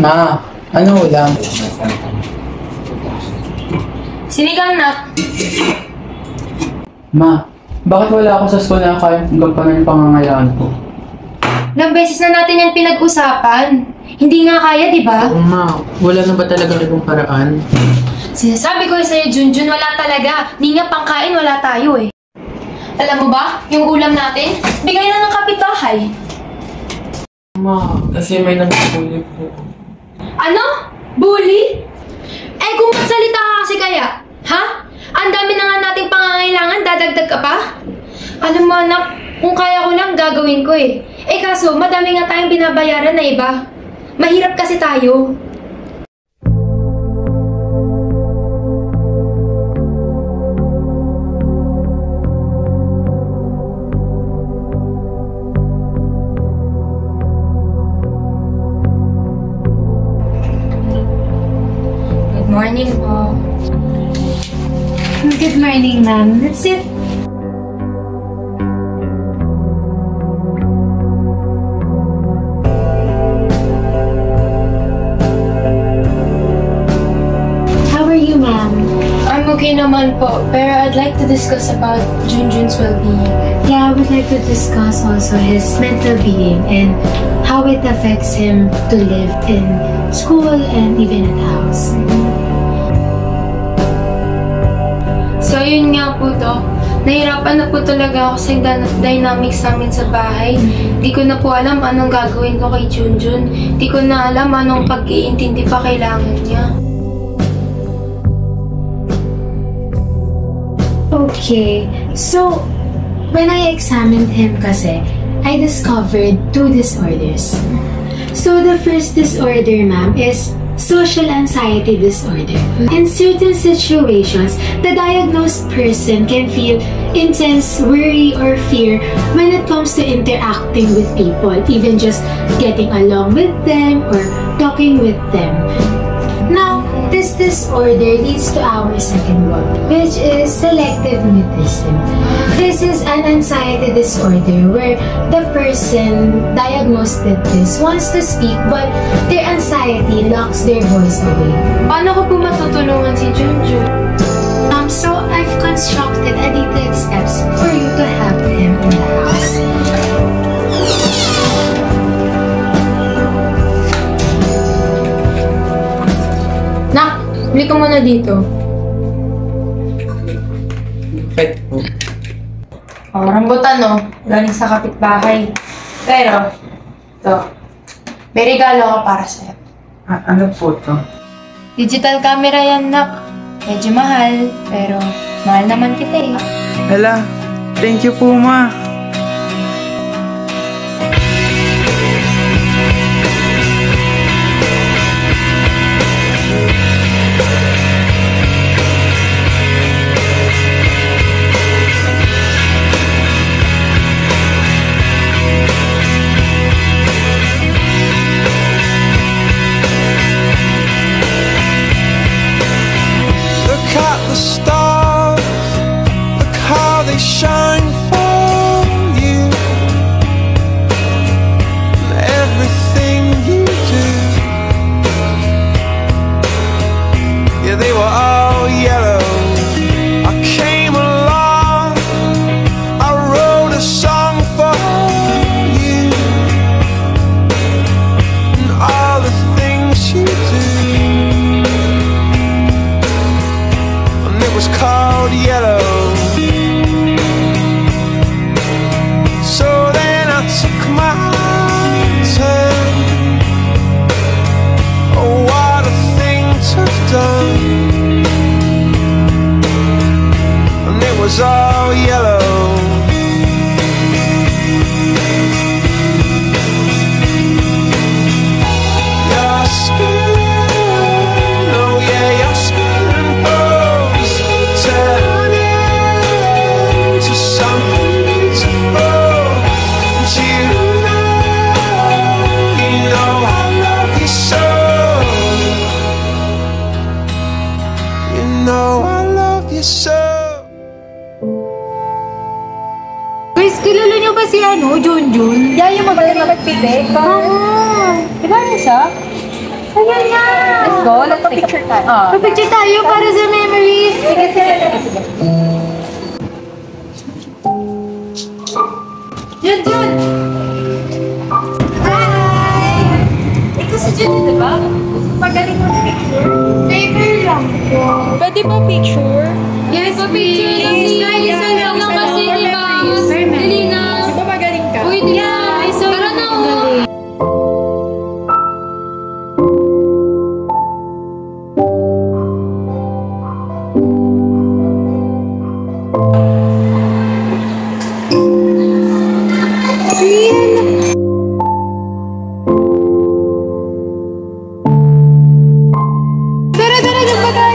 Ma, ano ulam? Sinigang na. Ma, bakit wala ako sa school na kaya gampanan yung pangangailangan ko? Ilang beses na natin yan pinag-usapan. Hindi nga kaya, di ba? Oo, Ma. Wala na ba talaga ibang paraan? Sinasabi ko sa'yo, Junjun, wala talaga. Ni nga pangkain, wala tayo eh. Alam mo ba, yung ulam natin, bigay na ng kapitbahay. Ma, kasi may nagpapuli po. Ano? Bully? Eh kung magsalita ka kasi kaya, ha? Ang dami na nga nating pangangailangan, dadagdag ka pa? Alam mo anak, kung kaya ko lang, gagawin ko eh. Eh kaso, madami nga tayong binabayaran na iba. Mahirap kasi tayo. Good morning po. Good morning, ma'am. That's it. How are you, ma'am? I'm okay naman po, pero I'd like to discuss about Junjun's well-being. Yeah, I would like to discuss also his mental being and how it affects him to live in school and even at the house. So, yun nga po, Dok. Nahirapan na po talaga ako sa dynamics namin sa bahay. Di ko na po alam anong gagawin ko kay Junjun. Di ko na alam anong pag-iintindi pa kailangan niya. Okay, so when I examined him kasi, I discovered 2 disorders. So the first disorder, ma'am, is social anxiety disorder. In certain situations, the diagnosed person can feel intense worry or fear when it comes to interacting with people, even just getting along with them or talking with them. Now, this disorder leads to our second one, which is selective mutism. This is an anxiety disorder where the person diagnosed with this wants to speak but their anxiety locks their voice away. Paano ko po matutulungan si Junjun? So I've constructed a detailed steps for you to help him in the house. Nak, bili ka muna dito. Bakit po? Oh, rambutan no. Galing sa kapitbahay. Pero, to. May regalo ko para sa'yo. Ano po to? Digital camera yan, Nak. Medyo mahal, pero mahal naman kita eh. Hala, thank you po, Ma. Shine for you, everything you do. Yeah, they were all yellow. I came along, I wrote a song for you, and all the things you do. And it was called Yellow. Was all yellow. Your skin, oh yeah, your skin goes turning to something beautiful. And you know I love you so. You know I love you so. Guys, kilala niyo ba si Junjun? Yeah, yung magaling magpitik. Oo. Diba niya siya? Ayan na! Let's go. Let's take a picture tayo. Picture tayo para sa memories. Sige, sige. Jun! Hi! Ikaw si Jun, di ba? Magaling mo picture. Favor lang po. Pwede ba picture? Yes, Picture lang please. kahit isang lang kasi, di ba? Dali na. Di ba magaling ka? Uy, di ba? Yeah, I saw Tara you na, oh. galing. Tara, tara, dyan ba tayo?